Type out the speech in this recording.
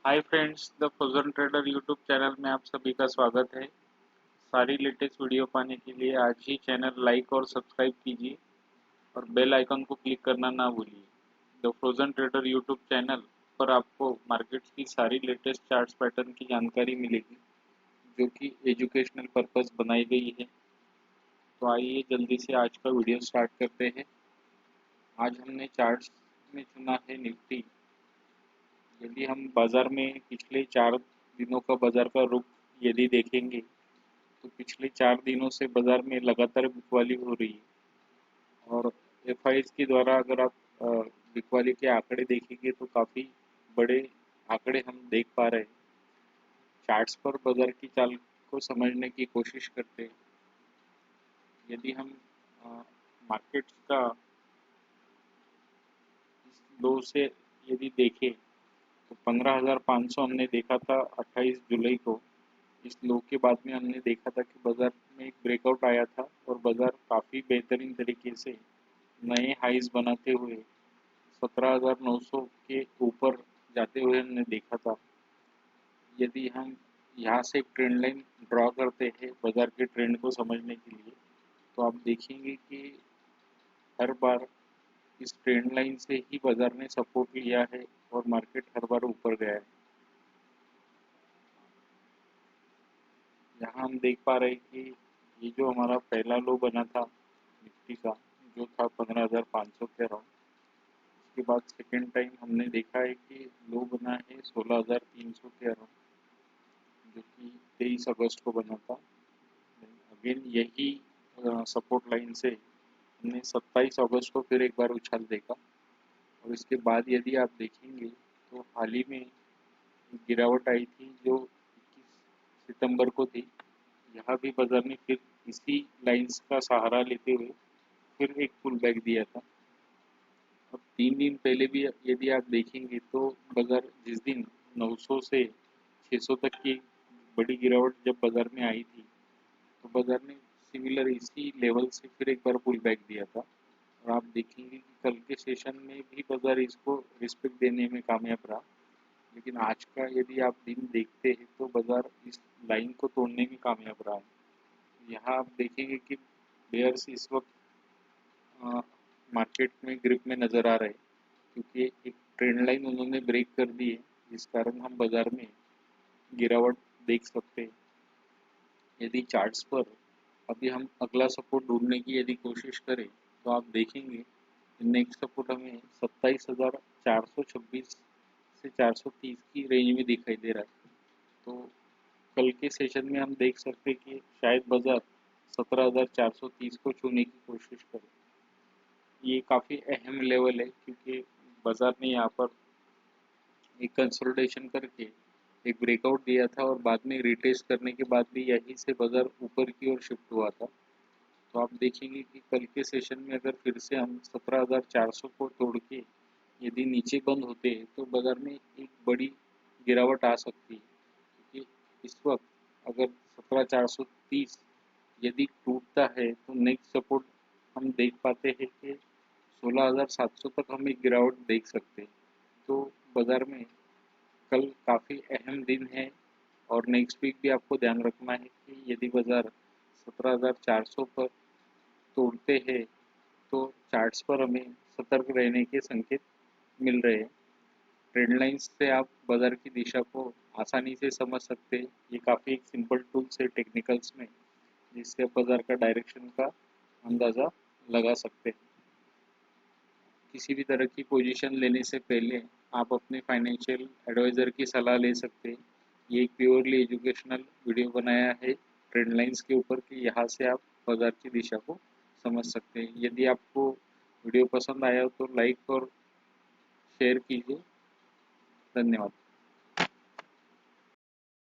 Hi friends, the frozen trader YouTube channel में आप सभी का स्वागत है। सारी लेटेस्ट वीडियो पाने के लिए आज ही चैनल लाइक और सब्सक्राइब कीजिए और बेल आइकन को क्लिक करना ना भूलिए। The frozen trader YouTube channel पर आपको मार्केट्स की सारी लेटेस्ट चार्ट्स पैटर्न की जानकारी मिलेगी जो कि एजुकेशनल पर्पस बनाई गई है। तो आइए जल्दी से आज का वीडियो स्टार्ट करते हैं। आज हमने चार्ट्स में चुना है निफ्टी। यदि हम बाजार में पिछले 4 दिनों का बाजार का रुख यदि देखेंगे तो पिछले 4 दिनों से बाजार में लगातार बिकवाली हो रही है। और एफआईज के द्वारा अगर आप बिकवाली के आंकड़े देखेंगे तो काफ़ी बड़े आंकड़े हम देख पा रहे हैं। चार्ट्स पर बाजार की चाल को समझने की कोशिश करते हैं। यदि हम मार्केट्स का इस लो से यदि देखें तो 15,500 हमने देखा था 28 जुलाई को। इस लो के बाद में हमने देखा था कि बाजार में एक ब्रेकआउट आया था और बाजार काफ़ी बेहतरीन तरीके से नए हाइज बनाते हुए 17,900 के ऊपर जाते हुए हमने देखा था। यदि हम यहाँ से एक ट्रेंड लाइन ड्रॉ करते हैं बाजार के ट्रेंड को समझने के लिए तो आप देखेंगे कि हर बार इस ट्रेंड लाइन से ही बाजार ने सपोर्ट लिया है और मार्केट हर बार ऊपर गया है। यहाँ हम देख पा रहे हैं कि ये जो हमारा पहला लो बना था निफ्टी का जो था 15,500 के अराउंड। उसके बाद सेकेंड टाइम हमने देखा है कि लो बना है 16,300 के अराउंड जो कि 23 अगस्त को बना था। अगेन यही सपोर्ट लाइन से हमने 27 अगस्त को फिर एक बार उछाल देखा। और इसके बाद यदि आप देखेंगे तो हाल ही में गिरावट आई थी जो 21 सितंबर को थी। यहाँ भी बाजार ने फिर इसी लाइंस का सहारा लेते हुए फिर एक पुल बैक दिया था। अब 3 दिन पहले भी यदि आप देखेंगे तो बाजार जिस दिन 900 से 600 तक की बड़ी गिरावट जब बाजार में आई थी तो बाजार ने सिमिलर इसी लेवल से फिर एक बार पुल बैक दिया था। और आप देखेंगे कि कल के सेशन में भी बाजार इसको रिस्पेक्ट देने में कामयाब रहा। लेकिन आज का यदि आप दिन देखते हैं तो बाजार इस लाइन को तोड़ने में कामयाब रहा है। यहाँ आप देखेंगे कि बेयर्स इस वक्त मार्केट में ग्रिप में नज़र आ रहे हैं क्योंकि एक ट्रेंड लाइन उन्होंने ब्रेक कर दी है जिस कारण हम बाजार में गिरावट देख सकते हैं। यदि चार्ट्स पर अभी हम अगला सपोर्ट ढूंढने की यदि कोशिश करें तो आप देखेंगे नेक्स्ट सपोर्ट हमें 27,426 से 430 की रेंज में दिखाई दे रहा है। तो कल के सेशन में हम देख सकते हैं कि शायद बाजार 17,430 को छूने की कोशिश करे। ये काफ़ी अहम लेवल है क्योंकि बाजार ने यहाँ पर एक कंसोलिडेशन करके एक ब्रेकआउट दिया था और बाद में रिटेस्ट करने के बाद भी यहीं से बाजार ऊपर की ओर शिफ्ट हुआ था। तो आप देखेंगे कि कल के सेशन में अगर फिर से हम 17,400 को तोड़ के यदि नीचे बंद होते हैं तो बाजार में एक बड़ी गिरावट आ सकती है क्योंकि इस वक्त अगर 17,430 यदि टूटता है तो नेक्स्ट सपोर्ट हम देख पाते हैं कि 16,700 तक हम एक गिरावट देख सकते हैं। तो बाजार में कल काफ़ी अहम दिन है और नेक्स्ट वीक भी आपको ध्यान रखना है कि यदि बाजार 17,400 पर तोड़ते हैं तो चार्ट्स पर हमें सतर्क रहने के संकेत मिल रहे हैं। ट्रेंड लाइंस से आप बाजार की दिशा को आसानी से समझ सकते हैं। ये काफ़ी एक सिंपल टूल्स है टेक्निकल्स में जिससे आप बाजार का डायरेक्शन का अंदाज़ा लगा सकते हैं। किसी भी तरह की पोजीशन लेने से पहले आप अपने फाइनेंशियल एडवाइज़र की सलाह ले सकते हैं। ये एक प्योरली एजुकेशनल वीडियो बनाया है ट्रेंड लाइंस के ऊपर कि यहाँ से आप बाजार की दिशा को समझ सकते हैं। यदि आपको वीडियो पसंद आया तो लाइक और शेयर कीजिए। धन्यवाद।